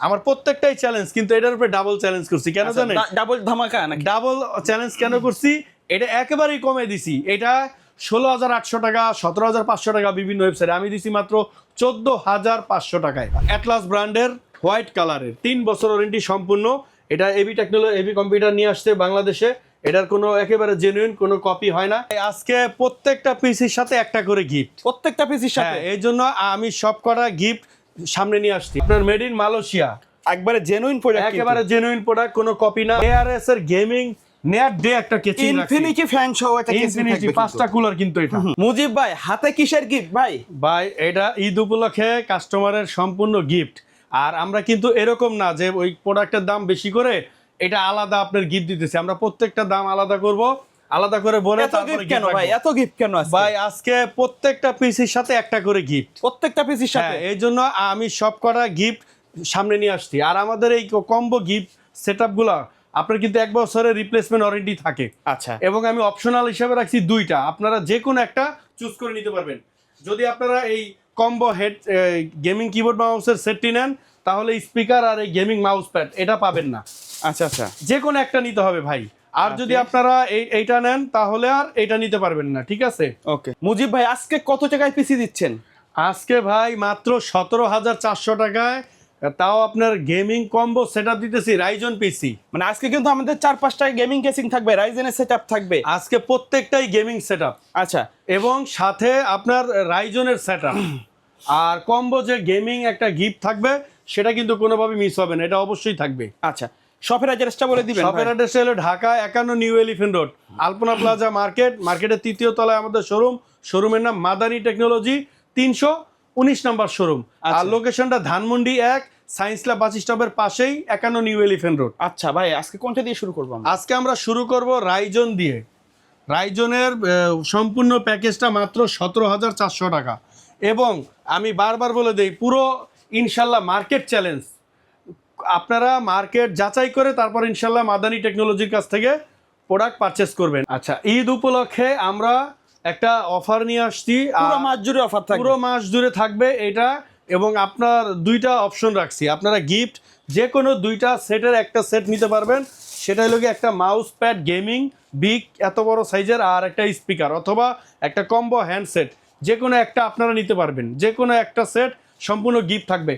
আমার প্রত্যেকটাই চ্যালেঞ্জ, কিন্তু এটার উপরে ডাবল চ্যালেঞ্জ করছি কেন জানেন? ডাবল ধামাকা নাকি? ডাবল চ্যালেঞ্জ কেন করছি, এটা একেবারেই কমে দিছি। এটা 16,800 টাকা, 17,500 টাকা বিভিন্ন ওয়েবসাইটে, আমি দিছি মাত্র 14,500 টাকায়। অ্যাটলাস ব্র্যান্ডের হোয়াইট কালারের 3 বছর ওয়ারেন্টি সম্পূর্ণ। এটা এবি টেকনোলজি, এবি কম্পিউটার নিয়ে আসছে বাংলাদেশে। এটার কোনো একেবারে জেনুইন কোনো কপি হয় না। আজকে প্রত্যেকটা পিসির সাথে একটা করে গিফট, প্রত্যেকটা পিসির সাথে। এই জন্য আমি সব কটা গিফট সামনে নিয়ে আসছি। আপনার মেড ইন মালয়েশিয়া, একবারে জেনুইন প্রোডাক্ট, একেবারে জেনুইন প্রোডাক্ট, কোনো কপি না। এআরএস এর গেমিং নেট ডে একটা কেচিং রাখছি, ইনফিনিটি ফ্যান সহ একটা কেসিং ইনফিনিটি থাকবে। 5টা কুলার কিন্তু এটা। মুজিব ভাই হাতে কিসের গিফট ভাই? ভাই এটা ঈদ উপলক্ষে কাস্টমারের সম্পূর্ণ গিফট। আর আমরা কিন্তু এরকম না যে ওই প্রোডাক্টের দাম বেশি করে এটা আলাদা আপনার গিফট দিতেছি। আমরা প্রত্যেকটা দাম আলাদা করব, আলাদা করে বলে এত গিফট কেন ভাই? এত গিফট কেন আছে ভাই? আজকে প্রত্যেকটা পিসির সাথে একটা করে গিফট, প্রত্যেকটা পিসির সাথে। এই জন্য আমি সব কটা গিফট সামনে নিয়ে আসছি। আর আমাদের এই কম্বো গিফট সেটআপগুলো আপনার কিন্তু 1 বছরের রিপ্লেসমেন্ট ওয়ারেন্টি থাকে। আচ্ছা, এবং আমি অপশনাল হিসেবে রাখছি 2টা, আপনারা যে কোনো একটা চুজ করে নিতে পারবেন। যদি আপনারা এই কম্বো হেড গেমিং কিবোর্ড মাউসের সেটটি নেন, তাহলে স্পিকার আর এই গেমিং মাউস প্যাড এটা পাবেন না। আচ্ছা আচ্ছা, যে কোনো একটা নিতে হবে ভাই। আর যদি আপনারা এইটা নেন তাহলে আর এটা নিতে পারবেন না, ঠিক আছে? ওকে মুজিব ভাই, আজকে কত টাকায় পিসি দিচ্ছেন? আজকে ভাই মাত্র 17,400 টাকায়, তাও আপনার গেমিং কম্বো সেটআপ দিতেছি রাইজন পিসি। মানে আজকে কিন্তু আমাদের 4-5টা গেমিং কেসিং থাকবে, রাইজেনের সেটআপ থাকবে আজকে প্রত্যেকটাই গেমিং সেটআপ, আচ্ছা, এবং সাথে আপনার রাইজনের সেটআপ। আর কম্বো যে গেমিং একটা গিফট থাকবে সেটা কিন্তু কোনোভাবে মিস হবে না, এটা অবশ্যই থাকবে। আচ্ছা শপের অ্যাড্রেসটা বলে দিবেন। শপের অ্যাড্রেস হলো ঢাকা 51 নিউ এলিফ্যান্ট রোড, আলপনা প্লাজা মার্কেট, মার্কেটের 3য় তলায় আমাদের শোরুম। শোরুমের নাম মাদানী টেকনোলজি, 319 নাম্বার শোরুম। আর লোকেশনটা ধানমন্ডি 1 সায়েন্স ল্যাব বাস স্টপের পাশেই 51 নিউ এলিফ্যান্ট রোড। আচ্ছা ভাই, আজকে কোনটা দিয়ে শুরু করব? আজকে আমরা শুরু করব রাইজন দিয়ে। রাইজনের সম্পূর্ণ প্যাকেজটা মাত্র 17,400 টাকা। এবং আমি বারবার বলে দেই, পুরো ইনশাল্লাহ মার্কেট চ্যালেঞ্জ, আপনারা মার্কেট যাচাই করে তারপর ইনশাল্লাহ মাদানী টেকনোলজির কাছ থেকে প্রোডাক্ট পারচেস করবেন। আচ্ছা, ঈদ উপলক্ষে আমরা একটা অফার নিয়ে আসছি, পুরো মাস জুড়ে অফার থাকবে, পুরো মাস জুড়ে থাকবে এটা। এবং আপনার 2টা অপশন রাখছি, আপনারা গিফট যে কোনো 2টা সেটের একটা সেট নিতে পারবেন। সেটা হলো গিয়ে একটা মাউস প্যাড গেমিং বিগ এত বড় সাইজের, আর একটা স্পিকার, অথবা একটা কম্বো হ্যান্ডসেট, যে কোনো একটা আপনারা নিতে পারবেন। যে কোনো একটা সেট সম্পূর্ণ গিফট থাকবে।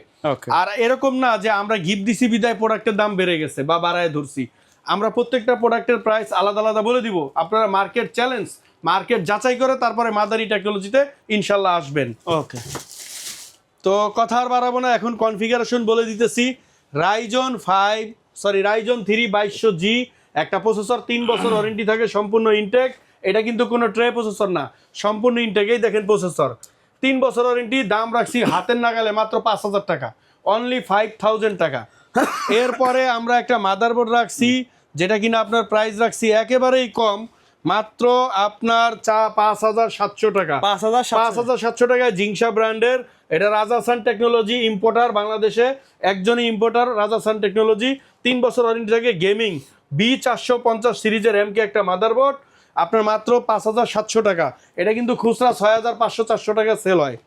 আর এরকম না যে আমরা গিফট দিছি বিদায় প্রোডাক্টের দাম বেড়ে গেছে বা বাড়ায় ধরছি। আমরা প্রত্যেকটা প্রোডাক্টের প্রাইস আলাদা আলাদা বলে দিব। আপনারা মার্কেট চ্যালেঞ্জ, মার্কেট যাচাই করে তারপরে মাদানী টেকনোলজিতে ইনশাল্লাহ আসবেন। ওকে, তো কথা আর বাড়াবো না, এখন কনফিগারেশন বলে দিতেছি। রাইজন 3 2200G একটা প্রসেসর, 3 বছর ওয়ারেন্টি থাকে, সম্পূর্ণ ইনটেক। এটা কিন্তু কোনো ট্রে প্রসেসর না, সম্পূর্ণ ইনটেকেই দেখেন প্রসেসর। 3 বছর ওয়ারেন্টি, দাম রাখছি হাতের নাগালে মাত্র 5,000 টাকা, অনলি 5,000 টাকা। এরপরে আমরা একটা মাদারবোর্ড রাখছি, যেটা কিনা আপনার প্রাইস রাখছি একেবারেই কম, মাত্র আপনার 5,700 টাকা। 5,700 টাকায় জিংসা ব্র্যান্ডের, এটা রাজাসান টেকনোলজি ইম্পোর্টার, বাংলাদেশে একজনই ইম্পোর্টার রাজাসান টেকনোলজি। 3 বছর ওয়ারেন্টি থাকে, গেমিং B450 সিরিজের MK একটা মাদারবোর্ড, আপনার মাত্র 5,700 টাকা। এটা কিন্তু খুচরা 6,500-400 টাকা সেল হয়।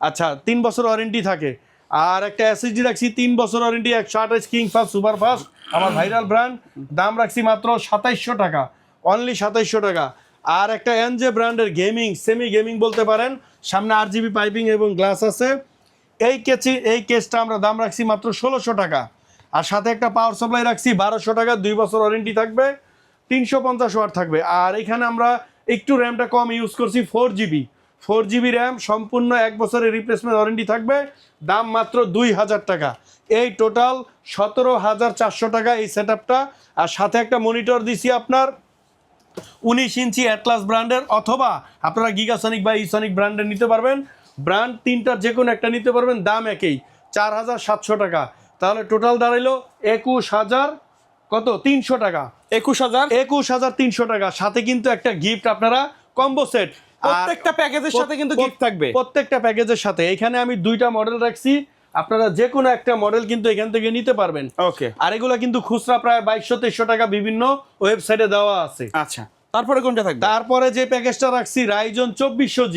আচ্ছা, 3 বছর ওয়ারেন্টি থাকে। আর একটা SSD রাখছি 3 বছর warranty, 128 king fast super fast, আমার ভাইরাল ব্র্যান্ড, দাম রাখছি মাত্র 2,700 টাকা, অনলি 2,700 টাকা। আর একটা NJ ব্র্যান্ডের গেমিং, সেমি গেমিং বলতে পারেন, সামনে RGB পাইপিং এবং গ্লাস আছে। এই কেসটা আমরা দাম রাখছি মাত্র 1,600 টাকা। আর সাথে একটা পাওয়ার সাপ্লাই রাখছি 1,200 টাকা, 2 বছর ওয়ারেন্টি থাকবে, 350 ওয়াট থাকবে। আর এখানে আমরা একটু র্যামটা কম ইউজ করছি, 4GB র্যাম, সম্পূর্ণ 1 বছরের রিপ্লেসমেন্ট ওয়ারেন্টি থাকবে, দাম মাত্র 2,000 টাকা। এই টোটাল 17,400 টাকা এই সেটআপটা। আর সাথে একটা মনিটর দিছি আপনার 19 ইঞ্চি অ্যাটলাস ব্র্যান্ডের, অথবা আপনারা গিগাসনিক বা ইসনিক ব্র্যান্ডের নিতে পারবেন। ব্র্যান্ড 3টার যে কোনো একটা নিতে পারবেন, দাম একই, 4,700 টাকা। তাহলে টোটাল দাঁড়াইলো 21,300 টাকা, 21,300 টাকা। সাথে কিন্তু একটা গিফট, আপনারা কম্বো সেট, প্রত্যেকটা প্যাকেজের সাথে কিন্তু গিফট থাকবে, প্রত্যেকটা প্যাকেজের সাথে। এখানে আমি 2টা মডেল রাখছি, আপনারা যে কোনো একটা মডেল কিন্তু এখান থেকে নিতে পারবেন। ওকে, আর এগুলো কিন্তু খুচরা প্রায় 2,200-300 টাকা বিভিন্ন ওয়েবসাইটে দেওয়া আছে। আচ্ছা, তারপরে কোনটা থাকবে? তারপরে যে প্যাকেজটা রাখছি রাইজন 2400G,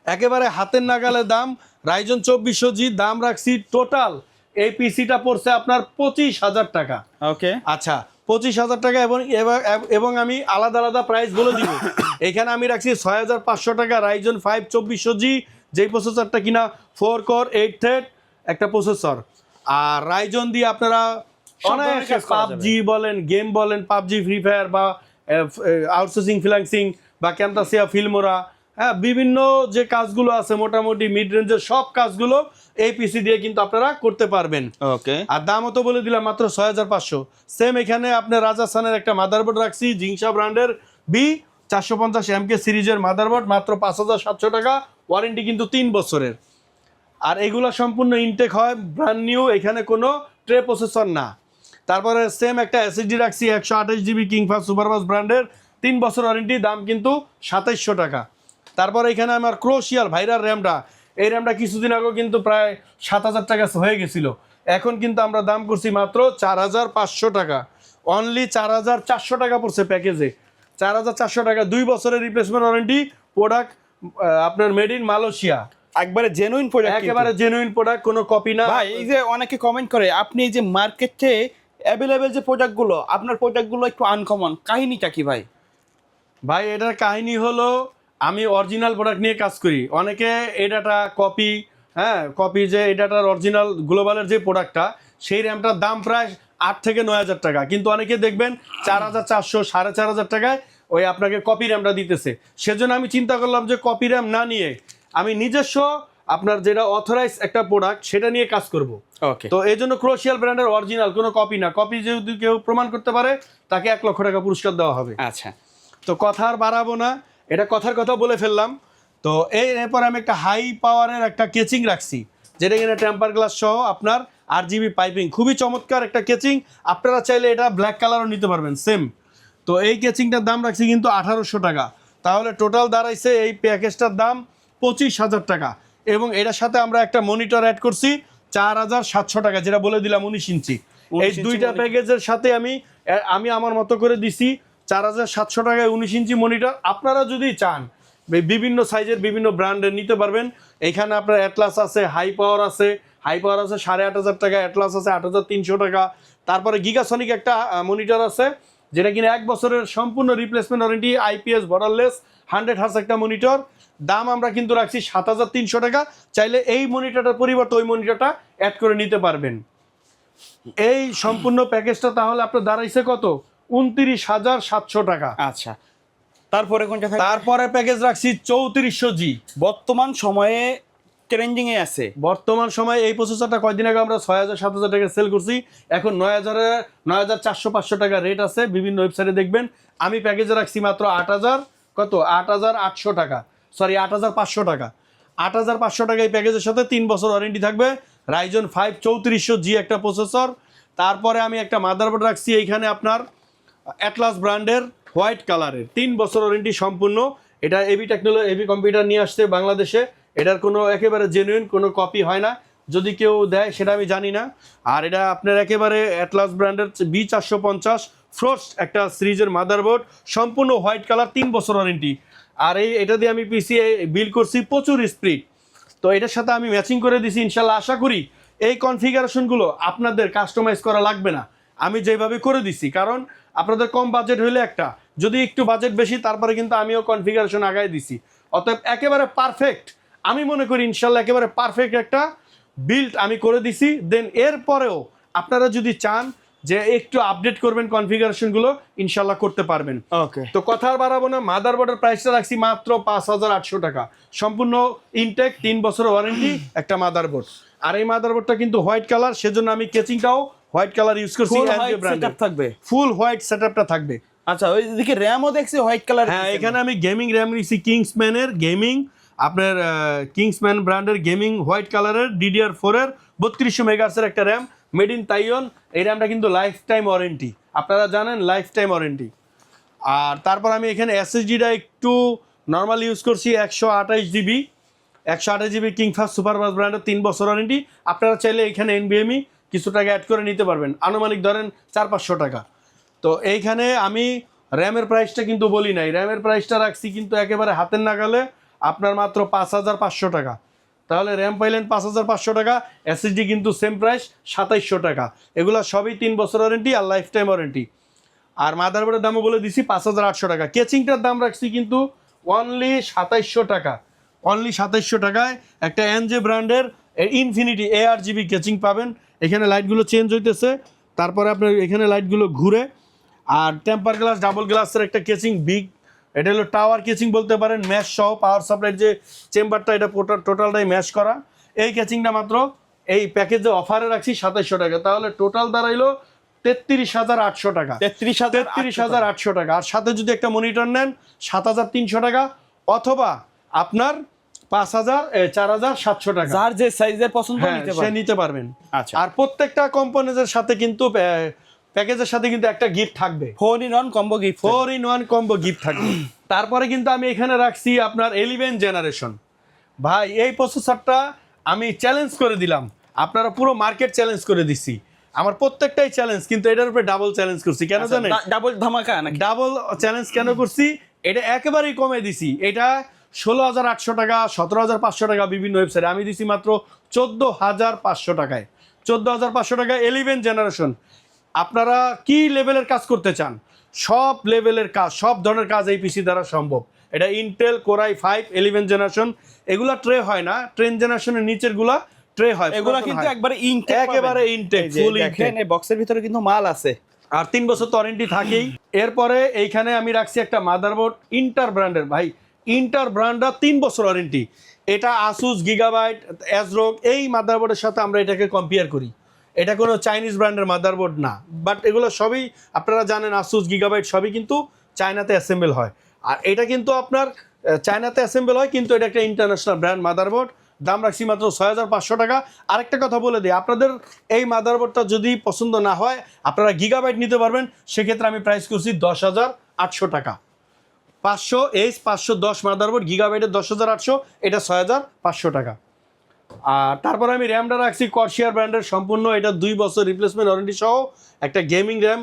একেবারে হাতের নাগালে দাম। রাইজন 2400G দাম রাখছি টোটাল এই পিসিটা পড়ছে আপনার 25,000 টাকা। ওকে, আচ্ছা 25,000 টাকা এবং আমি আলাদা আলাদা প্রাইস বলে দিব। এখানে আমি রাখছি 6,500 টাকা রাইজন 5 2400G, যেই প্রসেসরটা কিনা 4 কোর 8 থ্রেড একটা প্রসেসর। আর রাইজন দিয়ে আপনারা অনেক পাবজি বলেন, গেম বলেন, পাবজি, ফ্রি ফায়ার বা আউটসোর্সিং, ফ্রিল্যান্সিং বা ক্যাম্পাসিয়া, ফিল্মোরা, হ্যাঁ বিভিন্ন যে কাজগুলো আছে মোটামুটি মিড রেঞ্জের সব কাজগুলো এই পিসি দিয়ে কিন্তু আপনারা করতে পারবেন। ওকে, আর দামও তো বলে দিলাম মাত্র 6,500। সেম এখানে আপনার রাজস্থানের একটা মাদারবোর্ড রাখছি, জিংসা ব্র্যান্ডের B450MK সিরিজের মাদারবোর্ড, মাত্র 5,700 টাকা, ওয়ারেন্টি কিন্তু 3 বছরের। আর এগুলো সম্পূর্ণ ইনটেক হয়, ব্র্যান্ড নিউ, এখানে কোনো ট্রে প্রসেসর না। তারপরে সেম একটা এসএসডি রাখছি 128GB কিংফাস সুপারফাস্ট ব্র্যান্ডের, 3 বছর ওয়ারেন্টি, দাম কিন্তু 2,700 টাকা। তারপরে এখানে আমার ক্রোশিয়াল ভাইরাল র্যামটা, এই র্যামটা কিছুদিন আগেও কিন্তু প্রায় 7,000 টাকা হয়ে গেছিলো, এখন কিন্তু আমরা দাম করছি মাত্র 4,500 টাকা। অনলি 4,400 টাকা পড়ছে প্যাকেজে, 4,400 টাকা, 2 বছরের রিপ্লেসমেন্ট ওয়ারেন্টি, প্রোডাক্ট আপনার মেড ইন মালয়েশিয়া, একবারে জেনুইন প্রোডাক্ট, একেবারে জেনুইন প্রোডাক্ট, কোনো কপি না। ভাই এই যে অনেকে কমেন্ট করে আপনি এই যে মার্কেটে অ্যাভেলেবেল যে প্রোডাক্টগুলো, আপনার প্রোডাক্টগুলো একটু আনকমন, কাহিনীটা কি ভাই? ভাই এটার কাহিনী হলো আমি অরিজিনাল প্রোডাক্ট নিয়ে কাজ করি। অনেকে এই ডাটা কপি, হ্যাঁ কপি, যে এই ডাটার অরিজিনাল গ্লোবালের যে প্রোডাক্টটা, সেই র্যামটার দাম প্রায় 8 থেকে 9,000 টাকা, কিন্তু অনেকে দেখবেন 4,400 4,500 টাকায় ওই আপনাকে কপি র্যামটা দিতেছে। সেজন্য আমি চিন্তা করলাম যে কপি র্যাম না নিয়ে আমি নিজস্ব আপনার যেটা অথরাইজ একটা প্রোডাক্ট সেটা নিয়ে কাজ করব। ওকে, তো এই জন্য ক্রোশিয়াল ব্র্যান্ডের অরিজিনাল, কোনো কপি না। কপি যদি কেউ প্রমাণ করতে পারে তাকে 1 লক্ষ টাকা পুরস্কার দেওয়া হবে। আচ্ছা, তো কথা আর বাড়াবো না, এটা কথার কথা বলে ফেললাম। তো এরপর আমি একটা হাই পাওয়ারের একটা কেচিং রাখছি, যেটা কিনা টেম্পার গ্লাস সহ আপনার RGB পাইপিং, খুবই চমৎকার একটা কেচিং। আপনারা চাইলে এটা ব্ল্যাক কালারও নিতে পারবেন সেম। তো এই কেচিংটার দাম রাখছি কিন্তু 1,800 টাকা। তাহলে টোটাল দাঁড়াইছে এই প্যাকেজটার দাম 25,000 টাকা। এবং এটার সাথে আমরা একটা মনিটর অ্যাড করছি 4,700 টাকা, যেটা বলে দিলাম 19 ইঞ্চি। এই দুইটা প্যাকেজের সাথে আমি আমার মতো করে দিছি 4,700 টাকায় 19 ইঞ্চি মনিটর। আপনারা যদি চান বিভিন্ন সাইজের বিভিন্ন ব্র্যান্ডের নিতে পারবেন। এখানে আপনার অ্যাটলাস আছে, হাই পাওয়ার আছে, 8,500 টাকা, অ্যাটলাস আছে 8,300 টাকা। তারপরে গিগাসনিক একটা মনিটর আছে, যেটা কিনা 1 বছরের সম্পূর্ণ replacement warranty, IPS borderless 100 hertz একটা মনিটর। দাম আমরা কিন্তু রাখছি 7,300 টাকা। চাইলে এই মনিটরটার পরিবর্তে ওই মনিটরটা অ্যাড করে নিতে পারবেন। এই সম্পূর্ণ প্যাকেজটা তাহলে আপনার দাঁড়াইছে কত? 29,700 টাকা। আচ্ছা, তারপরে কোনটা থাকে? তারপরে প্যাকেজ রাখছি 3400G, বর্তমান সময়ে ট্রেন্ডিং এ আছে। বর্তমান সময়ে এই প্রসেসরটা কয়েকদিন আগে আমরা 6,000 7,000 টাকা সেল করছি, এখন 9,400 টাকা রেট আছে, বিভিন্ন ওয়েবসাইটে দেখবেন। আমি প্যাকেজে রাখছি মাত্র 8,800 টাকা, সরি 8,500 টাকা। 8,500 টাকা এই প্যাকেজের সাথে 3 বছর ওয়ারেন্টি থাকবে, রাইজন 5 3400G একটা প্রসেসর। তারপরে আমি একটা মাদারবোর্ড রাখছি এইখানে আপনার অ্যাটলাস ব্র্যান্ডের হোয়াইট কালারের, 3 বছর ওয়ারেন্টি সম্পূর্ণ। এটা এবি কম্পিউটার নিয়ে আসছে বাংলাদেশে, এটার কোনো একেবারে জেনুইন কোনো কপি হয় না, যদি কেউ দেয় সেটা আমি জানি না। আর এটা আপনার একেবারে অ্যাটলাস ব্র্যান্ডের B450 ফ্রস্ট একটা সিরিজের মাদারবোর্ড, সম্পূর্ণ হোয়াইট কালার, 3 বছর ওয়ারেন্টি। আর এটা দিয়ে আমি পিসি বিল করছি প্রচুর স্পিড। তো এটার সাথে আমি ম্যাচিং করে দিছি, ইনশাল্লাহ আশা করি এই কনফিগারেশনগুলো আপনাদের কাস্টমাইজ করা লাগবে না, আমি যেভাবে করে দিছি। কারণ আপনাদের কম বাজেট হইলে একটা, যদি একটু বাজেট বেশি তারপরে কিন্তু আমিও কনফিগারেশন আগায় দিছি। অতএব একেবারে পারফেক্ট, আমি মনে করি ইনশাল্লাহ একেবারে পারফেক্ট একটা বিল্ড আমি করে দিছি। দেন এরপরেও আপনারা যদি চান যে একটু আপডেট করবেন কনফিগারেশনগুলো, ইনশাল্লাহ করতে পারবেন। ওকে, তো কথা আর বাড়াবো না, মাদারবোর্ডের প্রাইসটা রাখছি মাত্র 5,800 টাকা, সম্পূর্ণ ইনটেক, 3 বছরের ওয়ারেন্টি একটা মাদারবোর্ড। আর এই মাদারবোর্ডটা কিন্তু হোয়াইট কালার, সেজন্য আমি কেচিংটাও হোয়াইট কালার ইউজ করছি। থাকবে ফুল হোয়াইট সেটআপটা থাকবে। আচ্ছা, ওইদিকে র্যামও দেখছি হোয়াইট কালার। হ্যাঁ, এখানে আমি গেমিং র্যাম নিয়েছি কিংসম্যানের গেমিং, আপনার কিংসম্যান ব্র্যান্ডের গেমিং হোয়াইট কালারের DDR4 এর 3200 মেগাহার্টজের একটা র্যাম, মেড ইন তাইওয়ান। এই র্যামটা কিন্তু লাইফ টাইম ওয়ারেন্টি, আপনারা জানেন লাইফ টাইম ওয়ারেন্টি। আর তারপর আমি এখানে SSDটা একটু নর্মাল ইউজ করছি 128GB কিংফাস সুপারফাস্ট ব্র্যান্ডের, 3 বছর ওয়ারেন্টি। আপনারা চাইলে এখানে NVMe কিছু টাকা অ্যাড করে নিতে পারবেন, আনুমানিক ধরেন 400-500 টাকা। তো এইখানে আমি র্যামের প্রাইসটা কিন্তু বলি নাই, র্যামের প্রাইসটা রাখছি কিন্তু একেবারে হাতের নাগালে, আপনার মাত্র 5,500 টাকা। তাহলে র্যাম পাইলেন 5500 টাকা, এসএসডি কিন্তু সেম প্রাইস 2700 টাকা। এগুলো সবই 3 বছর ওয়ারেন্টি আর লাইফ টাইম ওয়ারেন্টি। আর মাদারবোর্ডের দামও বলে দিছি 5800 টাকা। কেচিংটার দাম রাখছি কিন্তু অনলি 2700 টাকা, অনলি 2700 টাকায় একটা এনজে ব্র্যান্ডের ইনফিনিটি ARGB কেচিং পাবেন। এখানে লাইটগুলো চেঞ্জ হইতেছে, তারপরে আপনার এখানে লাইটগুলো ঘুরে। আর টেম্পার গ্লাস ডাবল গ্লাসের একটা কেচিং বিগ, এটা হলো টাওয়ার কেচিং বলতে পারেন, ম্যাশ সহ পাওয়ার সাপ্লাইয়ের যে চেম্বারটা এটা টোটালটাই ম্যাশ করা। এই কেচিংটা মাত্র এই প্যাকেজে অফারে রাখছি 2700 টাকা, তাহলে টোটাল দাঁড়াইলো 33,800 টাকা। 33,800 টাকা। আর সাথে যদি একটা মনিটর নেন 7,300 টাকা, অথবা আপনার 4,700 টাকা, যার যে সাইজের পছন্দ হ্যাঁ, নিতে সে পারেন। নিতে পারবেন। আচ্ছা, আর প্রত্যেকটা কম্পোনেন্টের সাথে কিন্তু প্যাকেজের সাথে কিন্তু একটা গিফট থাকবে, 4-in-1 combo gift. 4-in-1 combo gift থাকবে। তারপরে কিন্তু আমি এখানে রাখছি আপনার 11 জেনারেশন। ভাই এই প্রসেসরটা আমি চ্যালেঞ্জ করে দিলাম, আপনারা পুরো মার্কেট চ্যালেঞ্জ করে দিছি। আমার প্রত্যেকটাই চ্যালেঞ্জ, কিন্তু এটার উপরে ডাবল চ্যালেঞ্জ করছি। কেন জানেন? ডাবল ধামাকা নাকি? ডাবল চ্যালেঞ্জ কেন করছি? এটা একেবারেই কমে দিছি। এটা 16,800 টাকা, 17,500 টাকা বিভিন্ন ওয়েবসাইটে, আমি দিছি মাত্র 14,500 টাকায়। 14,500 টাকায় 11 জেনারেশন। আপনারা কি লেভেলের কাজ করতে চান? সব লেভেলের কাজ, সব ধরনের কাজ এই পিসি দ্বারা সম্ভব। এটা ইন্টেল Core i5 11 জেনারেশন। এগুলা ট্রে হয় না, 10 জেনারেশনের নিচের গুলা ট্রে হয়। এগুলা কিন্তু একবারে ইনটেক, একেবারে ইনটেক, ফুল ইনটেক। এই বক্সের ভিতরে কিন্তু মাল আছে। আর 3 বছর তো ওয়ারেন্টি থাকেই। এরপরে এইখানে আমি রাখছি একটা মাদারবোর্ড ইন্টার ব্র্যান্ডের। ভাই ইন্টার ব্র্যান্ডটা 3 বছর ওয়ারেন্টি। এটা আসুস, গিগাবাইট, অ্যাজরোক এই মাদারবোর্ডের সাথে আমরা এটাকে কম্পেয়ার করি। এটা কোনো চাইনিজ ব্র্যান্ডের মাদারবোর্ড না, বাট এগুলো সবই আপনারা জানেন, আসুস, গিগাবাইট সবই কিন্তু চায়নাতে অ্যাসেম্বল হয়। আর এটা কিন্তু আপনার চায়নাতে অ্যাসেম্বল হয়, কিন্তু এটা একটা ইন্টারন্যাশনাল ব্র্যান্ড মাদারবোর্ড। দাম রাখছি মাত্র 6,500 টাকা। আরেকটা কথা বলে দিই, আপনাদের এই মাদারবোর্ডটা যদি পছন্দ না হয়, আপনারা গিগাবাইট নিতে পারবেন। সেক্ষেত্রে আমি প্রাইস করছি 10,800 টাকা। 510 মাদারবোর্ড, গিগাবাইটের 10,800, এটা 6,500 টাকা। আর তারপর আমি র্যামটা রাখছি কর্সিয়ার ব্র্যান্ডের সম্পূর্ণ, এটা 2 বছর রিপ্লেসমেন্ট ওয়ারেন্টি সহ একটা গেমিং র্যাম।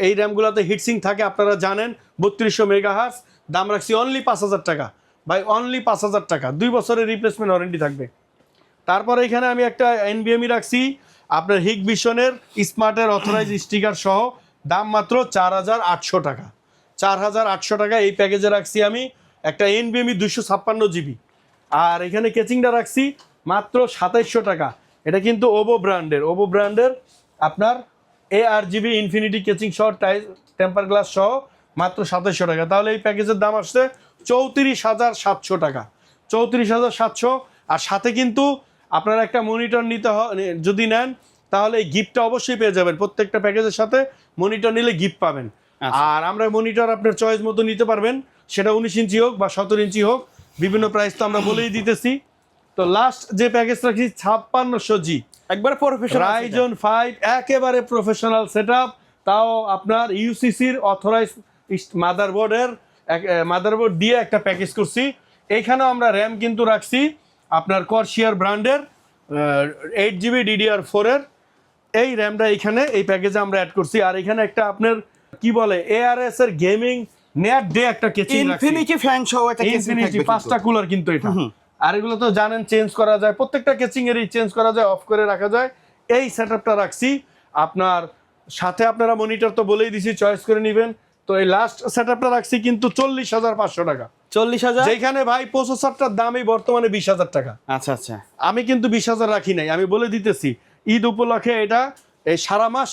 এই র্যামগুলোতে হিটসিং থাকে আপনারা জানেন, 3200 মেগাহার্জ। দাম রাখছি অনলি 5,000 টাকা। ভাই অনলি 5,000 টাকা, 2 বছরের রিপ্লেসমেন্ট ওয়ারেন্টি থাকবে। তারপরে এখানে আমি একটা NVMe রাখছি আপনার হিগবিশনের স্মার্টের অথরাইজ স্টিকার সহ, দাম মাত্র 4,800 টাকা। 4,800 টাকা এই প্যাকেজে রাখছি আমি একটা NVMe 256 GB। আর এখানে কেচিংটা রাখছি মাত্র 2700 টাকা। এটা কিন্তু ওভো ব্র্যান্ডের আপনার ARGB ইনফিনিটি কেচিং সহ টেম্পার গ্লাস সহ মাত্র 2700 টাকা। তাহলে এই প্যাকেজের দাম আসছে 34,700 টাকা। 34,700। আর সাথে কিন্তু আপনারা একটা মনিটর নিতে যদি নেন, তাহলে এই গিফটটা অবশ্যই পেয়ে যাবেন। প্রত্যেকটা প্যাকেজের সাথে মনিটর নিলে গিফট পাবেন। আর আমরা মনিটর আপনার চয়েস মতো নিতে পারবেন, সেটা 19 ইঞ্চি হোক বা 17 ইঞ্চি হোক, বিভিন্ন প্রাইস তো আমরা বলেই দিতেছি। তো লাস্ট যে প্যাকেজ রাখছি 5600G, একবারে প্রফেশনাল Ryzen 5 একেবারে প্রফেশনাল সেটআপ, তাও আপনার ইউসিসির অথরাইজ মাদারবোর্ড দিয়ে একটা প্যাকেজ করছি। এইখানেও আমরা র্যাম কিন্তু রাখছি আপনার কর্সিয়ার ব্র্যান্ডের 8GB DDR4 এর এই র্যামটা এইখানে এই প্যাকেজে আমরা অ্যাড করছি। আর এখানে একটা আপনার কি বলে ARS এর গেমিং নেট ডে একটা কেচিং রাখছি, ইনফিনিটি ফ্যান সহ একটা কেসিং ইনফিনিটি থাকবে। 5টা কুলার কিন্তু এটা। আর এগুলো তো জানেন চেঞ্জ করা যায়, প্রত্যেকটা কেচিং এরই চেঞ্জ করা যায়, অফ করে রাখা যায়। এই সেটআপটা রাখছি আপনার সাথে। আপনারা মনিটর তো বলেই দিছি, চয়েস করে নেবেন। তো এই লাস্ট সেটআপটা রাখছি কিন্তু 40,500 টাকা। 40,000, যেখানে ভাই প্রসেসরটার দামই বর্তমানে 20,000 টাকা। আচ্ছা আচ্ছা। আমি কিন্তু 20,000 রাখি নাই, আমি বলে দিতেছি ঈদ উপলক্ষে এটা এই সারা মাস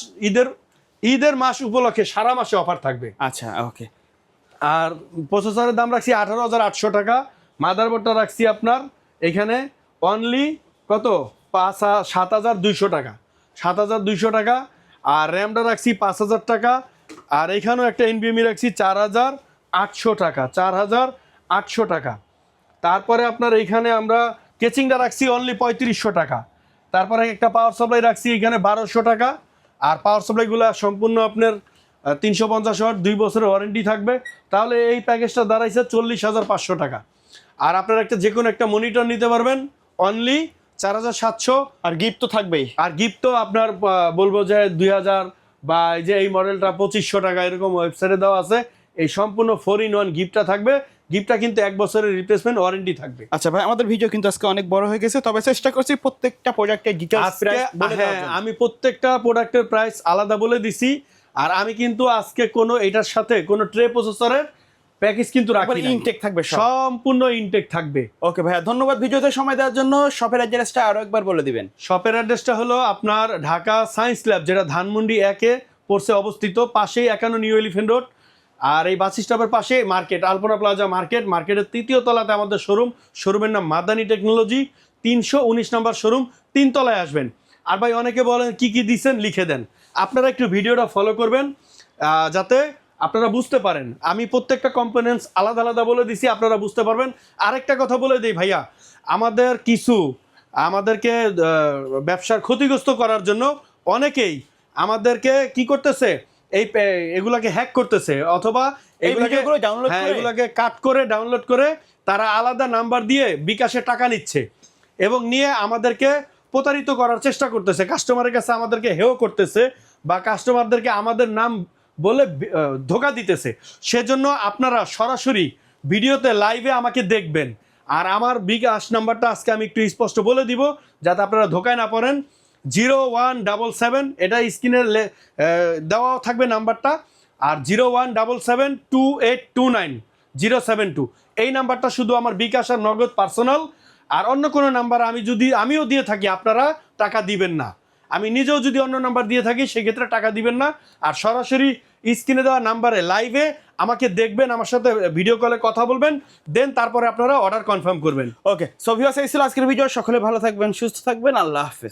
ঈদের মাস উপলক্ষে সারা মাসে অফার থাকবে। আচ্ছা, ওকে। আর প্রসেসরের দাম রাখছি 18,800 টাকা। মাদারবোর্ডটা রাখছি আপনার এখানে অনলি কত 7,200 টাকা, 7,200 টাকা। আর র্যামটা রাখছি 5,000 টাকা। আর এখানেও একটা NVMe রাখছি 4,800 টাকা, 4,800 টাকা। তারপরে আপনার এইখানে আমরা কেচিংটা রাখছি অনলি 3,500 টাকা। তারপরে একটা পাওয়ার সাপ্লাই রাখছি এখানে 1,200 টাকা। আর পাওয়ার সাপ্লাইগুলো সম্পূর্ণ আপনার 350 ওয়াট, 2 বছরের ওয়ারেন্টি থাকবে। তাহলে এই প্যাকেজটা দাঁড়াইছে 40,500 টাকা। আর আপনারা একটা যে কোনো একটা মনিটর নিতে পারবেন অনলি 4,700। আর গিফট তো থাকবেই। আর গিফট তো আপনার বলবো যে 2,000 বা এই যে এই মডেলটা 2,500 টাকা এরকম ওয়েবসাইটে দেওয়া আছে। এই সম্পূর্ণ 4-in-1 গিফটটা থাকবে, গিফটটা কিন্তু 1 বছরের রিপ্লেসমেন্ট ওয়ারেন্টি থাকবে। আচ্ছা ভাই, আমাদের ভিডিও কিন্তু আজকে অনেক বড় হয়ে গেছে, তবে চেষ্টা করছি প্রত্যেকটা প্রোডাক্টের ডিটেইলস আজকে প্রাইস বলে দেওয়ার হ্যাঁ, জন্য। আমি প্রত্যেকটা প্রোডাক্টের প্রাইস আলাদা বলে দিছি। আর আমি কিন্তু আজকে কোনো এটার সাথে কোনো ট্রে প্রসেসরের প্যাকেজ কিন্তু রাখি না, ইনটেক থাকবে সব। সম্পূর্ণ ইনটেক থাকবে। ওকে ভাইয়া, ধন্যবাদ ভিডিওতে সময় দেওয়ার জন্য। শপের অ্যাড্রেসটা আরো একবার বলে দিবেন। শপের অ্যাড্রেসটা হলো আপনার ঢাকা সায়েন্স ল্যাব, যেটা ধানমন্ডি 1-এ পড়ছে অবস্থিত, পাশেই 51 নিউ এলিফ্যান্ট রোড। আর এই বাস স্টপের পাশে মার্কেট, আলপনা প্লাজা মার্কেট, মার্কেটের 3য় তলাতে আমাদের শোরুমের নাম মাদানি টেকনোলজি, 319 নম্বর শোরুম, 3 তলায় আসবেন। আর ভাই অনেকে বলেন কি কি দিচ্ছেন লিখে দেন, আপনারা একটু ভিডিওটা ফলো করবেন যাতে আপনারা বুঝতে পারেন। আমি প্রত্যেকটা কম্পোনেন্টস আলাদা আলাদা বলে দিছি, আপনারা বুঝতে পারবেন। আরেকটা কথা বলে দিই ভাইয়া, আমাদেরকে ব্যবসার ক্ষতিগ্রস্ত করার জন্য অনেকেই আমাদেরকে কি করতেছে, এগুলাকে হ্যাক করতেছে, অথবা ভিডিওগুলো download করে? এগুলাকে কাট করে ডাউনলোড করে তারা আলাদা নাম্বার দিয়ে বিকাশে টাকা নিচ্ছে এবং নিয়ে আমাদেরকে প্রতারিত করার চেষ্টা করতেছে, কাস্টমারের কাছে আমাদেরকে হেয় করতেছে বা কাস্টমারদেরকে আমাদের নাম বলে ধোকা দিতেছে। সেজন্য আপনারা সরাসরি ভিডিওতে লাইভে আমাকে দেখবেন। আর আমার বিকাশ নাম্বারটা আজকে আমি একটু স্পষ্ট বলে দিব যাতে আপনারা ধোকায় না পড়েন। 0177, এটা স্ক্রিনের দেওয়া থাকবে নাম্বারটা। আর 01772829 072, এই নাম্বারটা শুধু আমার বিকাশ আর নগদ পার্সোনাল। আর অন্য কোনো নাম্বার আমিও দিয়ে থাকি, আপনারা টাকা দিবেন না। আমি নিজেও যদি অন্য নাম্বার দিয়ে থাকি সেক্ষেত্রে টাকা দিবেন না। আর সরাসরি স্ক্রিনে দেওয়া নাম্বারে লাইভে আমাকে দেখবেন, আমার সাথে ভিডিও কলে কথা বলবেন, দেন তারপরে আপনারা অর্ডার কনফার্ম করবেন। ওকে, সো ভিউয়ার্স, এই ছিল আজকের ভিডিও। সকলে ভালো থাকবেন, সুস্থ থাকবেন, আল্লাহ হাফেজ।